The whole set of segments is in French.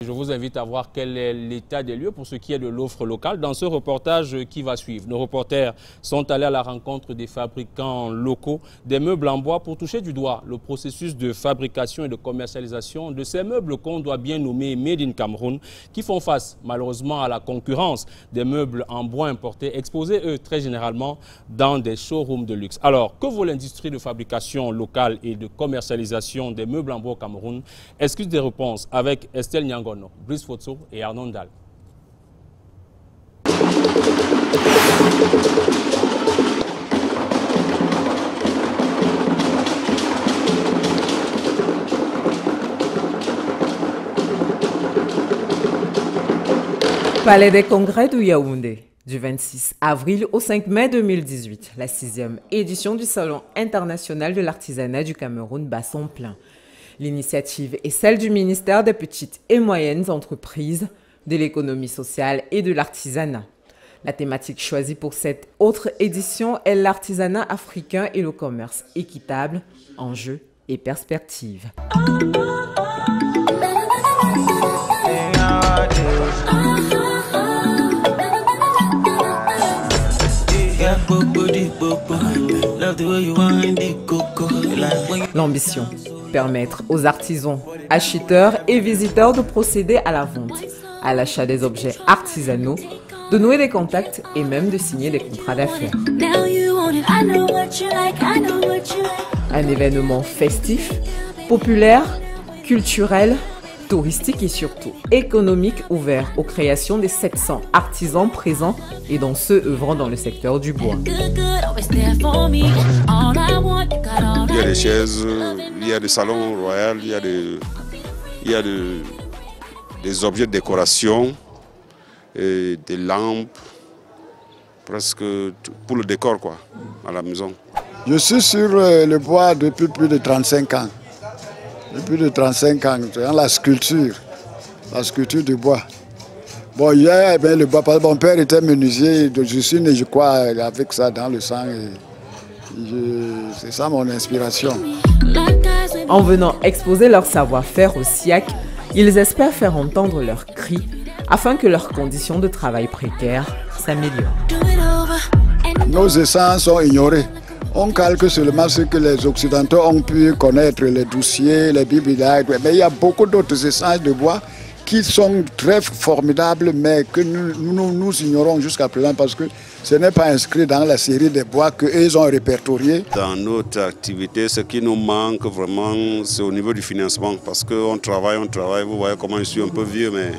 Je vous invite à voir quel est l'état des lieux pour ce qui est de l'offre locale dans ce reportage qui va suivre. Nos reporters sont allés à la rencontre des fabricants locaux des meubles en bois pour toucher du doigt le processus de fabrication et de commercialisation de ces meubles qu'on doit bien nommer Made in Cameroun, qui font face malheureusement à la concurrence des meubles en bois importés, exposés eux très généralement dans des showrooms de luxe. Alors, que vaut l'industrie de fabrication locale et de commercialisation des meubles en bois au Cameroun? Excuse des réponses avec Estelle Nyangono, Brice Fotso et Arnaud Ndal. Palais des Congrès de Yaoundé, du 26 avril au 5 mai 2018, la 6e édition du Salon international de l'artisanat du Cameroun bat son plein. L'initiative est celle du ministère des Petites et Moyennes Entreprises, de l'économie sociale et de l'artisanat. La thématique choisie pour cette autre édition est l'artisanat africain et le commerce équitable, enjeux et perspectives. L'ambition, permettre aux artisans, acheteurs et visiteurs de procéder à la vente, à l'achat des objets artisanaux, de nouer des contacts et même de signer des contrats d'affaires. Un événement festif, populaire, culturel, touristique et surtout économique ouvert aux créations des 700 artisans présents et dont ceux œuvrant dans le secteur du bois. Il y a des chaises, il y a des salons royaux, il y a des objets de décoration, et des lampes, presque pour le décor quoi, à la maison. Je suis sur le bois depuis plus de 35 ans. Depuis de 35 ans, dans la sculpture du bois. Bon, hier, le bois, parce que mon père était menuisier, je suis né, je crois, avec ça dans le sang. C'est ça mon inspiration. En venant exposer leur savoir-faire au SIAC, ils espèrent faire entendre leurs cris afin que leurs conditions de travail précaires s'améliorent. Nos essences sont ignorées. On calque seulement ce que les Occidentaux ont pu connaître, les dossiers, les bibliothécaires, mais il y a beaucoup d'autres essences de bois qui sont très formidables, mais que nous ignorons jusqu'à présent parce que ce n'est pas inscrit dans la série des bois qu'ils ont répertoriés. Dans notre activité, ce qui nous manque vraiment, c'est au niveau du financement, parce qu'on travaille, vous voyez comment je suis un peu vieux, mais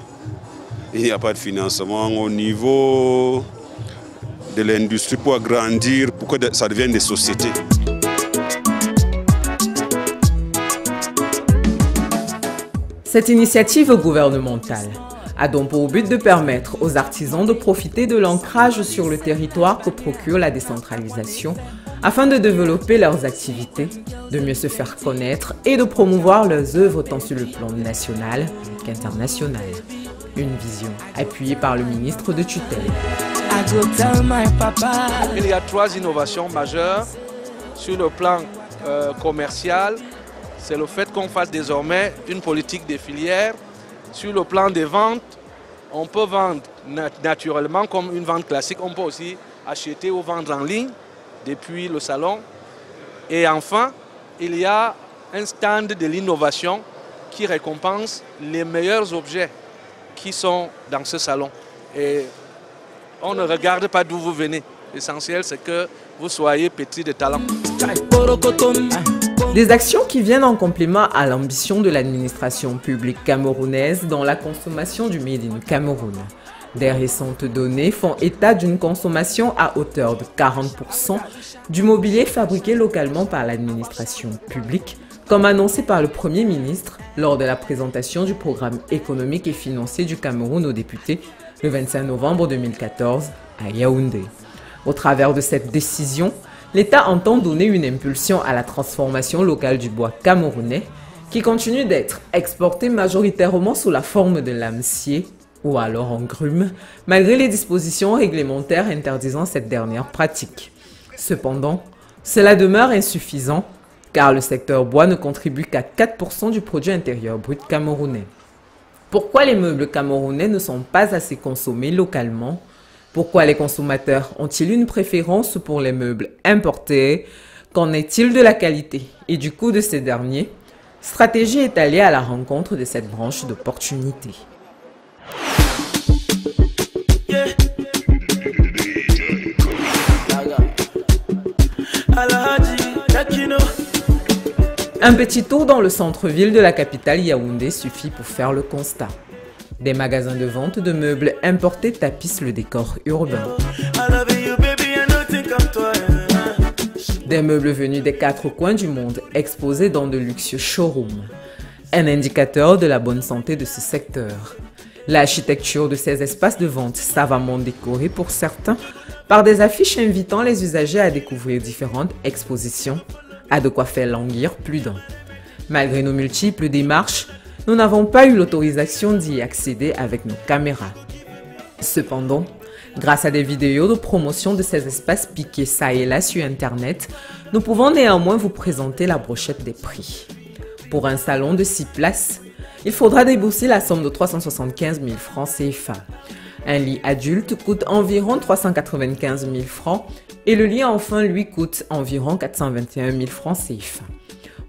il n'y a pas de financement au niveau de l'industrie pour agrandir, pour que ça devienne des sociétés. Cette initiative gouvernementale a donc pour but de permettre aux artisans de profiter de l'ancrage sur le territoire que procure la décentralisation afin de développer leurs activités, de mieux se faire connaître et de promouvoir leurs œuvres tant sur le plan national qu'international. Une vision appuyée par le ministre de tutelle. Il y a 3 innovations majeures sur le plan commercial. C'est le fait qu'on fasse désormais une politique des filières. Sur le plan des ventes, on peut vendre naturellement comme une vente classique. On peut aussi acheter ou vendre en ligne depuis le salon. Et enfin, il y a un stand de l'innovation qui récompense les meilleurs objets qui sont dans ce salon. Et on ne regarde pas d'où vous venez. L'essentiel, c'est que vous soyez petit de talent. Des actions qui viennent en complément à l'ambition de l'administration publique camerounaise dans la consommation du Made in Cameroun. Des récentes données font état d'une consommation à hauteur de 40% du mobilier fabriqué localement par l'administration publique, comme annoncé par le Premier ministre lors de la présentation du programme économique et financier du Cameroun aux députés le 25 novembre 2014 à Yaoundé. Au travers de cette décision, l'État entend donner une impulsion à la transformation locale du bois camerounais qui continue d'être exporté majoritairement sous la forme de lame sciée ou alors en grume, malgré les dispositions réglementaires interdisant cette dernière pratique. Cependant, cela demeure insuffisant car le secteur bois ne contribue qu'à 4% du produit intérieur brut camerounais. Pourquoi les meubles camerounais ne sont pas assez consommés localement? Pourquoi les consommateurs ont-ils une préférence pour les meubles importés? Qu'en est-il de la qualité et du coût de ces derniers? Stratégie est allée à la rencontre de cette branche d'opportunités. Un petit tour dans le centre-ville de la capitale Yaoundé suffit pour faire le constat. Des magasins de vente de meubles importés tapissent le décor urbain. Des meubles venus des 4 coins du monde exposés dans de luxueux showrooms. Un indicateur de la bonne santé de ce secteur. L'architecture de ces espaces de vente savamment décorés pour certains par des affiches invitant les usagers à découvrir différentes expositions a de quoi faire languir plus d'un. Malgré nos multiples démarches, nous n'avons pas eu l'autorisation d'y accéder avec nos caméras. Cependant, grâce à des vidéos de promotion de ces espaces piqués ça et là sur Internet, nous pouvons néanmoins vous présenter la brochette des prix. Pour un salon de 6 places, il faudra débourser la somme de 375 000 francs CFA. Un lit adulte coûte environ 395 000 francs et le lit enfant lui coûte environ 421 000 francs CFA.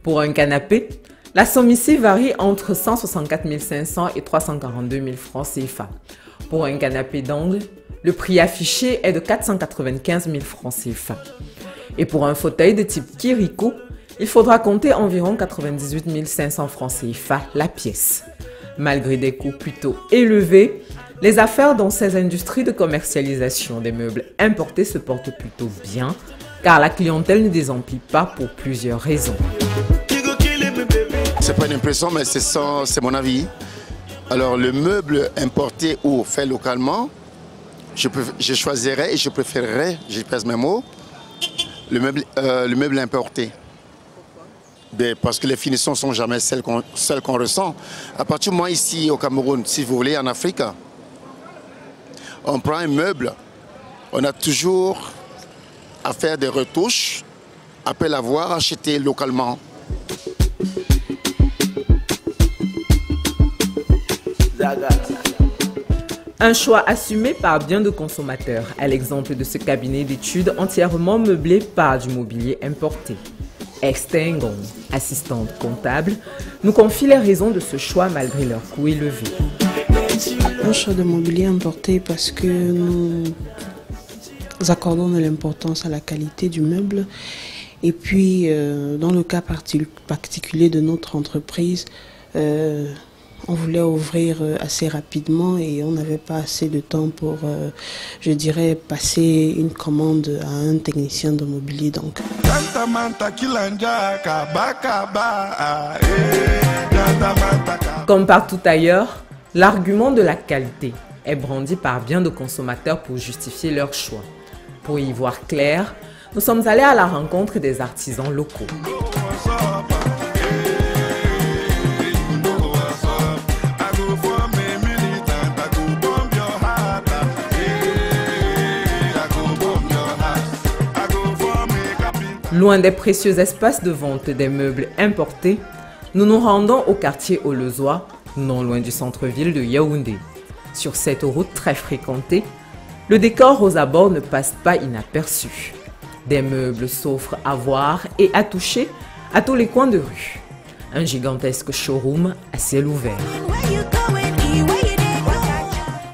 Pour un canapé, la somme ici varie entre 164 500 et 342 000 francs CFA. Pour un canapé d'angle, le prix affiché est de 495 000 francs CFA. Et pour un fauteuil de type Kiriko, il faudra compter environ 98 500 francs CFA la pièce. Malgré des coûts plutôt élevés, les affaires dans ces industries de commercialisation des meubles importés se portent plutôt bien, car la clientèle ne désemplit pas pour plusieurs raisons. C'est pas une impression, mais c'est mon avis. Alors, le meuble importé ou fait localement, je choisirais et je préférerais, je pèse mes mots, le meuble importé. Parce que les finitions ne sont jamais celles qu'on ressent. À partir du moment ici au Cameroun, si vous voulez, en Afrique, on prend un meuble, on a toujours à faire des retouches après l'avoir acheté localement. Un choix assumé par bien de consommateurs, à l'exemple de ce cabinet d'études entièrement meublé par du mobilier importé. Extingon, assistante comptable, nous confie les raisons de ce choix malgré leur coût élevé. Un choix de mobilier importé parce que nous accordons de l'importance à la qualité du meuble. Et puis, dans le cas particulier de notre entreprise, on voulait ouvrir assez rapidement et on n'avait pas assez de temps pour, je dirais, passer une commande à un technicien de mobilier. Donc. Comme partout ailleurs, l'argument de la qualité est brandi par bien de consommateurs pour justifier leur choix. Pour y voir clair, nous sommes allés à la rencontre des artisans locaux. Loin des précieux espaces de vente des meubles importés, nous nous rendons au quartier Olozoa, non loin du centre-ville de Yaoundé. Sur cette route très fréquentée, le décor aux abords ne passe pas inaperçu. Des meubles s'offrent à voir et à toucher à tous les coins de rue. Un gigantesque showroom à ciel ouvert.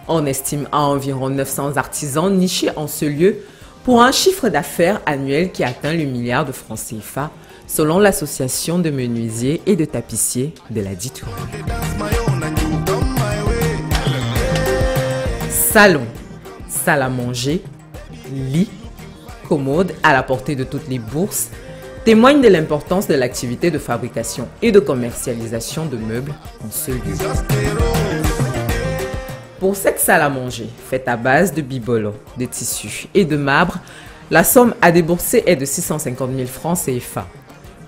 On estime à environ 900 artisans nichés en ce lieu pour un chiffre d'affaires annuel qui atteint le milliard de francs CFA, selon l'association de menuisiers et de tapissiers de la dite rue. Salon, salle à manger, lit, commode à la portée de toutes les bourses témoignent de l'importance de l'activité de fabrication et de commercialisation de meubles en ce lieu. Pour cette salle à manger, faite à base de bibolo, de tissu et de marbre, la somme à débourser est de 650 000 francs CFA.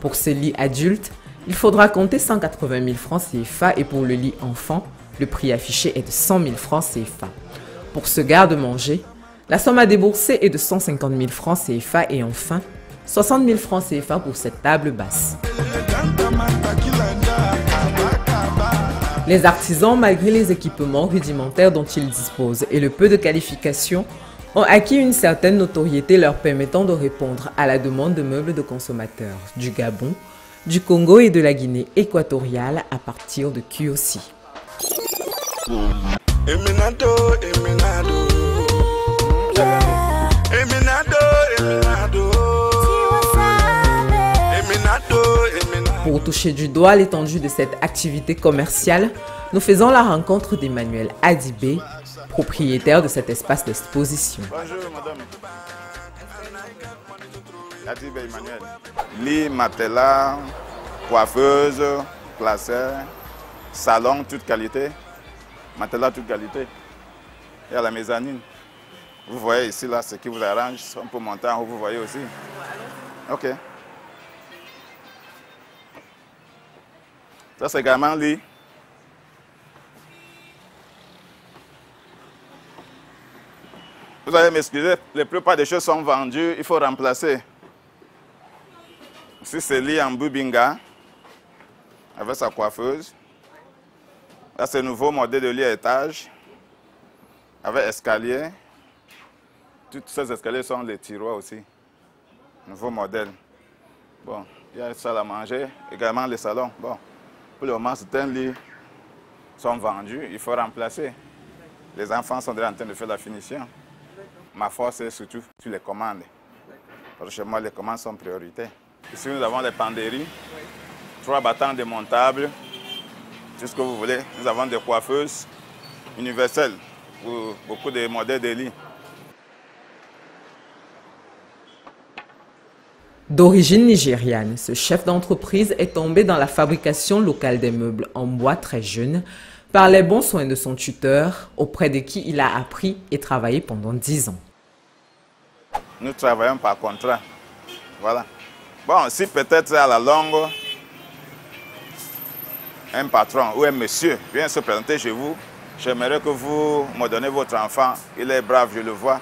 Pour ce lit adulte, il faudra compter 180 000 francs CFA et pour le lit enfant, le prix affiché est de 100 000 francs CFA. Pour ce garde-manger, la somme à débourser est de 150 000 francs CFA et enfin, 60 000 francs CFA pour cette table basse. Les artisans, malgré les équipements rudimentaires dont ils disposent et le peu de qualifications, ont acquis une certaine notoriété leur permettant de répondre à la demande de meubles de consommateurs du Gabon, du Congo et de la Guinée équatoriale à partir de Kyosi. Pour toucher du doigt l'étendue de cette activité commerciale, nous faisons la rencontre d'Emmanuel Adibé, propriétaire de cet espace d'exposition. Bonjour madame. Adibé Emmanuel. Lit, matelas, coiffeuse, placeur, salon, toute qualité. Matelas, toute qualité. Et à la mezzanine. Vous voyez ici, là, ce qui vous arrange. On peut monter en haut, vous voyez aussi. Ok. Ça, c'est également lit. Vous allez m'excuser, la plupart des choses sont vendues, il faut remplacer. Ici, c'est lit en Bubinga, avec sa coiffeuse. Là, c'est le nouveau modèle de lit à étage, avec escalier. Tous ces escaliers sont les tiroirs aussi. Nouveau modèle. Bon, il y a la salle à manger, également les salons. Bon, pour le moment, certains lits sont vendus, il faut remplacer. Les enfants sont déjà en train de faire la finition. Ma force est surtout sur les commandes. Parce que chez moi, les commandes sont prioritaires. Ici, nous avons les penderies, 3 battants démontables, tout ce que vous voulez. Nous avons des coiffeuses universelles pour beaucoup de modèles de lits. D'origine nigériane, ce chef d'entreprise est tombé dans la fabrication locale des meubles en bois très jeune par les bons soins de son tuteur, auprès de qui il a appris et travaillé pendant 10 ans. Nous travaillons par contrat. Voilà. Bon, si peut-être à la longue, un patron ou un monsieur vient se présenter chez vous, j'aimerais que vous me donnez votre enfant, il est brave, je le vois,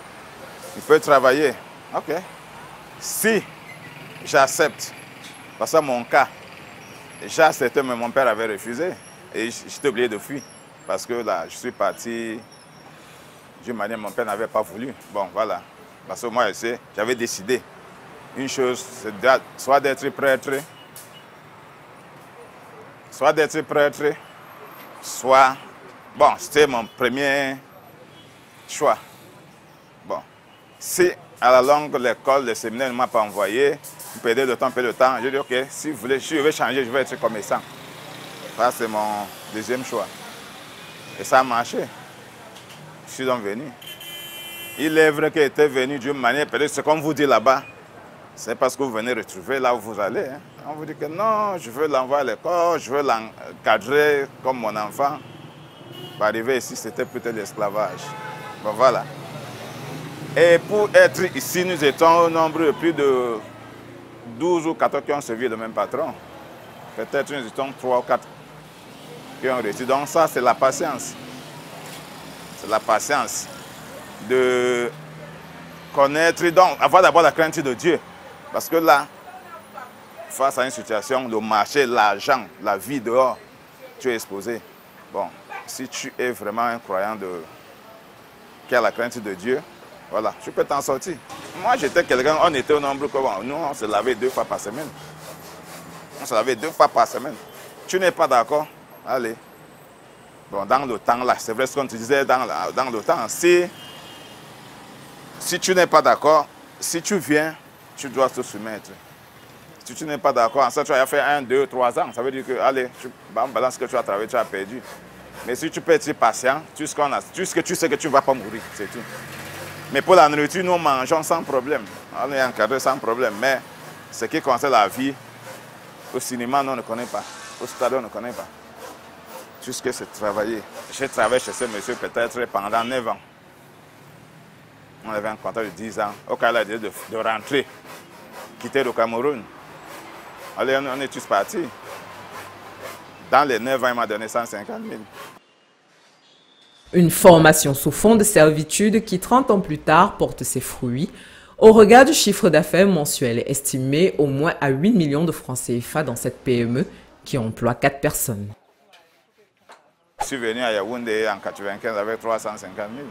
il peut travailler. Ok. Si j'accepte, parce que mon cas, j'ai accepté, mais mon père avait refusé et j'étais obligé de fuir parce que là, je suis parti d'une manière, mon père n'avait pas voulu. Bon, voilà. Parce que moi, j'avais décidé une chose, c'est soit d'être prêtre, soit, bon, c'était mon premier choix. Bon, si à la longue, l'école, le séminaire ne m'a pas envoyé, je perdais le temps, j'ai dit, ok, si vous voulez, je vais changer, je vais être commerçant. Ça, c'est mon deuxième choix. Et ça a marché. Je suis donc venu. Il est vrai qu'il était venu d'une manière, peut-être c'est comme vous dit là-bas, c'est parce que vous venez retrouver là où vous allez. Hein. On vous dit que non, je veux l'envoyer à l'école, je veux l'encadrer comme mon enfant. Pour arriver ici, c'était peut-être l'esclavage. Bon, voilà. Et pour être ici, nous étions au nombre de plus de 12 ou 14 qui ont servi le même patron. Peut-être nous étions 3 ou 4 qui ont réussi. Donc ça, c'est la patience. C'est la patience de connaître, donc avoir d'abord la crainte de Dieu. Parce que là, face à une situation, le marché, l'argent, la vie dehors, tu es exposé. Bon, si tu es vraiment un croyant qui a la crainte de Dieu, voilà, tu peux t'en sortir. Moi, j'étais quelqu'un, on était au nombre que nous, on se lavait 2 fois par semaine. On se lavait 2 fois par semaine. Tu n'es pas d'accord? Allez. Bon, dans le temps, là, c'est vrai ce qu'on te disait dans le temps. Si tu n'es pas d'accord, si tu viens, tu dois te soumettre. Si tu n'es pas d'accord, ça tu as fait 1, 2, 3 ans, ça veut dire que, allez, balance ce que tu as travaillé, tu as perdu. Mais si tu peux être patient, tout ce que tu sais que tu ne vas pas mourir, c'est tout. Mais pour la nourriture, nous mangeons sans problème. On est encadré sans problème. Mais ce qui concerne la vie, au cinéma, nous, on ne connaît pas. Au stade, on ne connaît pas. Tout ce que c'est travailler. J'ai travaillé chez ce monsieur peut-être pendant 9 ans. On avait un contrat de 10 ans. Au cas où il a dit de rentrer, quitter le Cameroun. Allez, on est tous partis. Dans les 9 ans, il m'a donné 150 000. Une formation sous fond de servitude qui, 30 ans plus tard, porte ses fruits, au regard du chiffre d'affaires mensuel estimé au moins à 8 millions de francs CFA dans cette PME qui emploie 4 personnes. Je suis venu à Yaoundé en 1995 avec 350 000.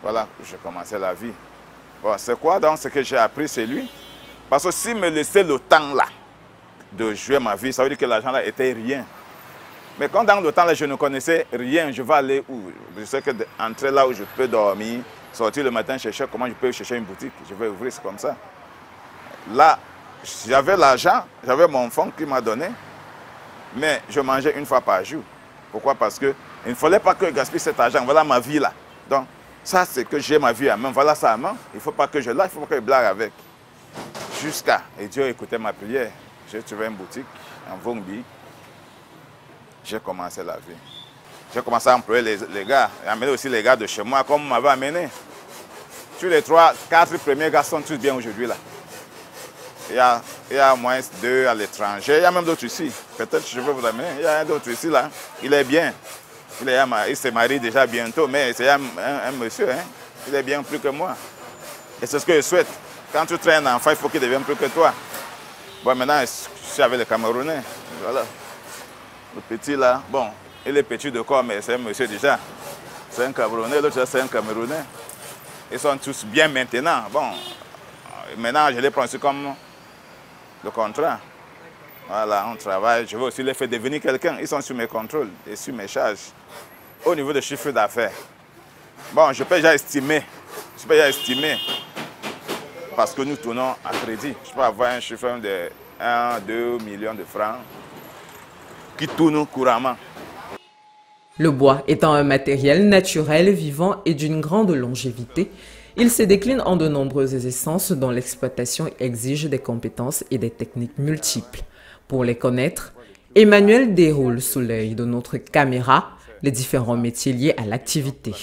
Voilà, j'ai commencé la vie. Bon, c'est quoi donc ce que j'ai appris, c'est lui? Parce que s'il me laissait le temps là de jouer ma vie, ça veut dire que l'argent là était rien. Mais quand dans le temps là je ne connaissais rien, je vais aller où? Je sais que entrer là où je peux dormir, sortir le matin, chercher comment je peux chercher une boutique, je vais ouvrir, c'est comme ça. Là, j'avais l'argent, j'avais mon fonds qu'il m'a donné, mais je mangeais une fois par jour. Pourquoi? Parce qu'il ne fallait pas que je gaspille cet argent. Voilà ma vie là. Donc, ça, c'est que j'ai ma vie à main. Voilà ça à main. Il ne faut pas que je lâche, il ne faut pas que je blague avec. Jusqu'à. Et Dieu écoutait ma prière. J'ai trouvé une boutique en Vongbi. J'ai commencé la vie. J'ai commencé à employer les gars. Et amener aussi les gars de chez moi, comme on m'avait amené. Tous les 3, 4 premiers gars sont tous bien aujourd'hui là. Il y a moins 2 à l'étranger. Il y a même d'autres ici. Peut-être que je vais vous amener. Il y a d'autres ici là. Il est bien. Il se marie déjà bientôt, mais c'est un monsieur. Hein. Il est bien plus que moi. Et c'est ce que je souhaite. Quand tu traînes un enfant, il faut qu'il devienne plus que toi. Bon, maintenant, je suis avec les Camerounais. Voilà. Le petit là, bon, il est petit de corps, mais c'est un monsieur déjà. C'est un Camerounais, l'autre c'est un Camerounais. Ils sont tous bien maintenant. Bon, maintenant, je les prends aussi comme le contrat. Voilà, on travaille. Je veux aussi les faire devenir quelqu'un. Ils sont sur mes contrôles et sur mes charges. Au niveau de chiffre d'affaires, bon, je peux déjà estimer. Parce que nous tournons à crédit. Je peux avoir un chiffre de 1-2 millions de francs qui tournent couramment. Le bois étant un matériel naturel, vivant et d'une grande longévité, il se décline en de nombreuses essences dont l'exploitation exige des compétences et des techniques multiples. Pour les connaître, Emmanuel déroule sous l'œil de notre caméra les différents métiers liés à l'activité.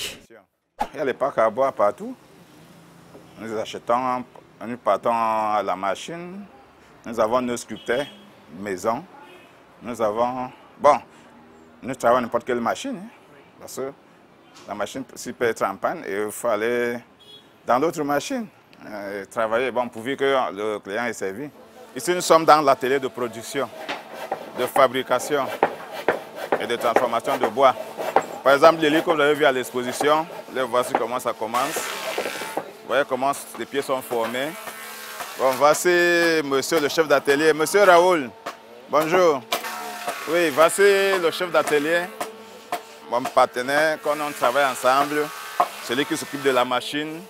Il y a les packs à bois partout. Nous achetons, nous partons à la machine. Nous avons nos sculpteurs, maison. Nous avons, bon, nous travaillons n'importe quelle machine. Hein, parce que la machine peut être en panne et il faut aller dans d'autres machines. Travailler, bon, pourvu que le client est servi. Ici, nous sommes dans l'atelier de production, de fabrication et de transformation de bois. Par exemple, les lits que vous avez vu à l'exposition, là, voici comment ça commence. Vous voyez comment les pieds sont formés. Bon, voici monsieur le chef d'atelier, monsieur Raoul. Bonjour. Oui, voici le chef d'atelier, mon partenaire, quand on travaille ensemble, celui qui s'occupe de la machine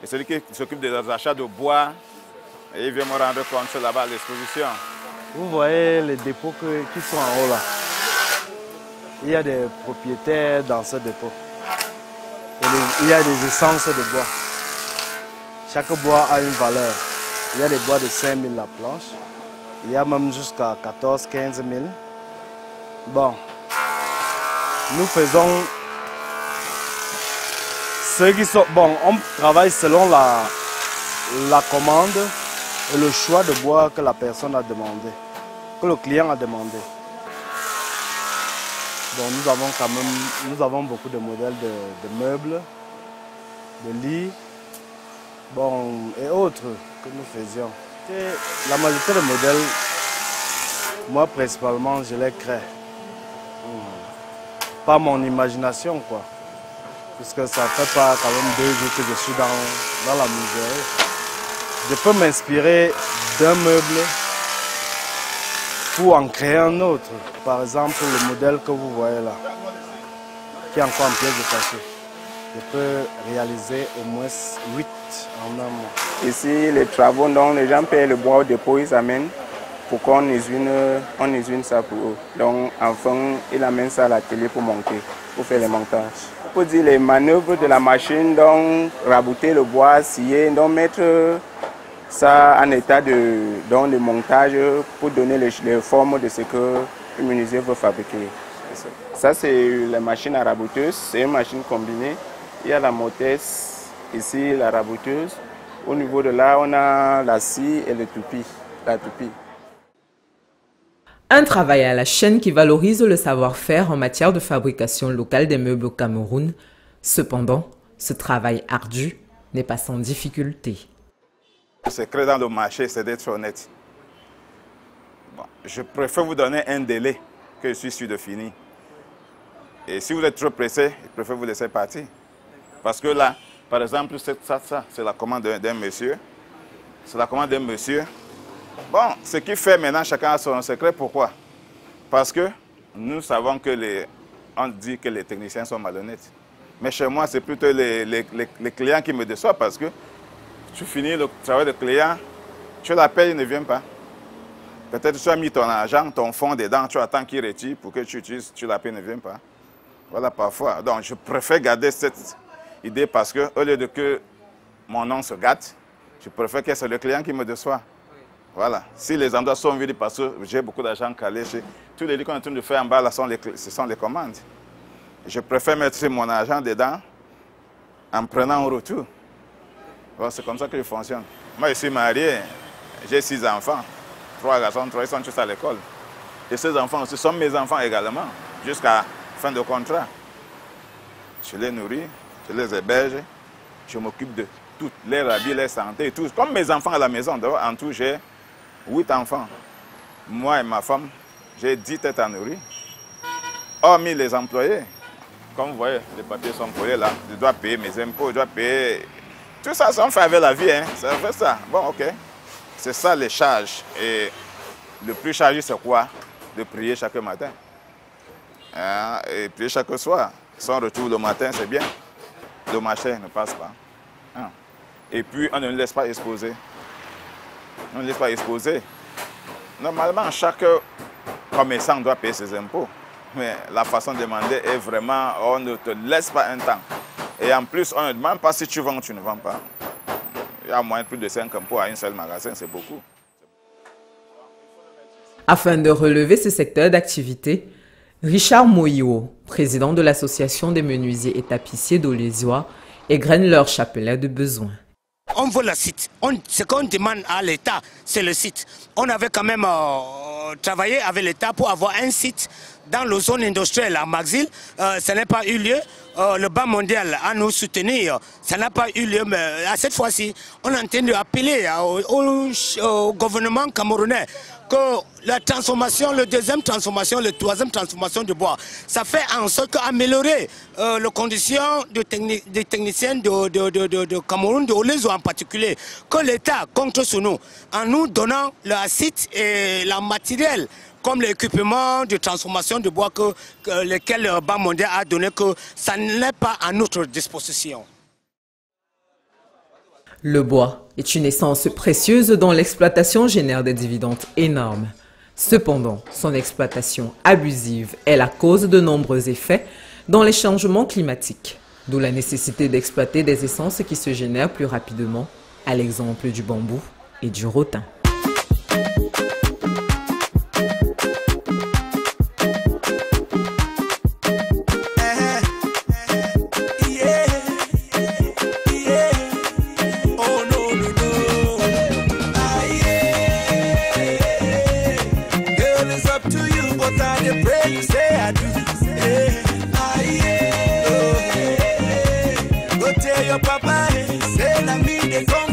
et celui qui s'occupe des achats de bois. Et il vient me rendre compte là-bas à l'exposition. Vous voyez les dépôts qui sont en haut là. Il y a des propriétaires dans ce dépôt. Il y a des essences de bois. Chaque bois a une valeur. Il y a des bois de 5 000 la planche. Il y a même jusqu'à 14 000, 15 000. Bon, nous faisons ceux qui sont... Bon, on travaille selon la commande et le choix de bois que la personne a demandé, que le client a demandé. Bon, nous avons beaucoup de modèles de meubles, de lits, bon, et autres que nous faisions. Et la majorité des modèles, moi principalement, je les crée. Pas mon imagination, quoi. Puisque ça fait pas quand même 2 jours que je suis dans la misère. Je peux m'inspirer d'un meuble pour en créer un autre. Par exemple, le modèle que vous voyez là, qui est encore en pièces détachées. Je peux réaliser au moins 8 en un mois. Ici, les travaux dont les gens payent le bois au dépôt, ils amènent pour qu'on usine ça pour eux. Donc, enfin, ils amènent ça à l'atelier pour monter, pour faire les montages. Pour dire les manœuvres de la machine, donc rabouter le bois, scier, donc mettre ça en état de montage pour donner les formes de ce que le menuisier veut fabriquer. Ça, c'est la machine à rabouteuse, c'est une machine combinée. Il y a la motrice, ici la rabouteuse. Au niveau de là, on a la scie et le toupie, la toupie. Un travail à la chaîne qui valorise le savoir-faire en matière de fabrication locale des meubles au Cameroun. Cependant, ce travail ardu n'est pas sans difficulté. Le secret dans le marché, c'est d'être honnête. Bon, je préfère vous donner un délai que je suis sûr de finir. Et si vous êtes trop pressé, je préfère vous laisser partir. Parce que là, par exemple, ça c'est la commande d'un monsieur. C'est la commande d'un monsieur. Bon, ce qui fait maintenant, chacun a son secret. Pourquoi? Parce que nous savons que on dit que les techniciens sont malhonnêtes. Mais chez moi, c'est plutôt les clients qui me déçoivent parce que tu finis le travail de client, tu l'appelles, il ne vient pas. Peut-être que tu as mis ton argent, ton fonds dedans, tu attends qu'il retire pour que tu utilises, tu l'appelles, il ne vient pas. Voilà, parfois. Donc, je préfère garder cette idée parce que, au lieu de que mon nom se gâte, je préfère que c'est le client qui me déçoit. Voilà. Si les endroits sont vides parce que j'ai beaucoup d'argent calé chez... Tous les livres qu'on est en train de faire en bas, là, ce sont les commandes. Je préfère mettre mon argent dedans en prenant un retour. Voilà, c'est comme ça que je fonctionne. Moi, je suis marié, j'ai 6 enfants. 3 garçons, 3 ils sont tous à l'école. Et ces enfants aussi sont mes enfants également, jusqu'à fin de contrat. Je les nourris, je les héberge, je m'occupe de tout, les habits, les santé, tout. Comme mes enfants à la maison, en tout, j'ai 8 enfants. Moi et ma femme, j'ai 10 têtes à nourrir. Hormis les employés, comme vous voyez, les papiers sont collés là, je dois payer mes impôts, je dois payer... Tout ça, ça on fait avec la vie, hein. Ça fait ça. Bon, ok. C'est ça les charges. Et le plus chargé, c'est quoi? De prier chaque matin. Hein? Et prier chaque soir. Son retour le matin, c'est bien. Le marché ne passe pas. Hein? Et puis, on ne le laisse pas exposer. On ne le laisse pas exposer. Normalement, chaque commerçant doit payer ses impôts. Mais la façon de demander est vraiment, on ne te laisse pas un temps. Et en plus, on ne demande pas si tu vends ou tu ne vends pas. Il y a moins de plus de 5 impôts à un seul magasin, c'est beaucoup. Afin de relever ce secteur d'activité, Richard Moïo, président de l'association des menuisiers et tapissiers d'Olézois, égrène leur chapelet de besoins. On veut le site. Ce qu'on demande à l'État, c'est le site. On avait quand même travaillé avec l'État pour avoir un site dans la zone industrielle à Maxil. Ça n'a pas eu lieu. Le Banque mondial a nous soutenir. Ça n'a pas eu lieu. Mais à cette fois-ci, on est en train d'appeler au gouvernement camerounais que la transformation, la deuxième transformation, la troisième transformation du bois, ça fait en sorte qu'améliorer les conditions des techniciens de Cameroun, de Olézois en particulier, que l'État compte sur nous, en nous donnant le site et le matériel, comme l'équipement de transformation de bois lequel le Banque mondial a donné, que ça n'est pas à notre disposition. Le bois est une essence précieuse dont l'exploitation génère des dividendes énormes. Cependant, son exploitation abusive est la cause de nombreux effets, dont les changements climatiques, d'où la nécessité d'exploiter des essences qui se génèrent plus rapidement, à l'exemple du bambou et du rotin. Papa, say na me they come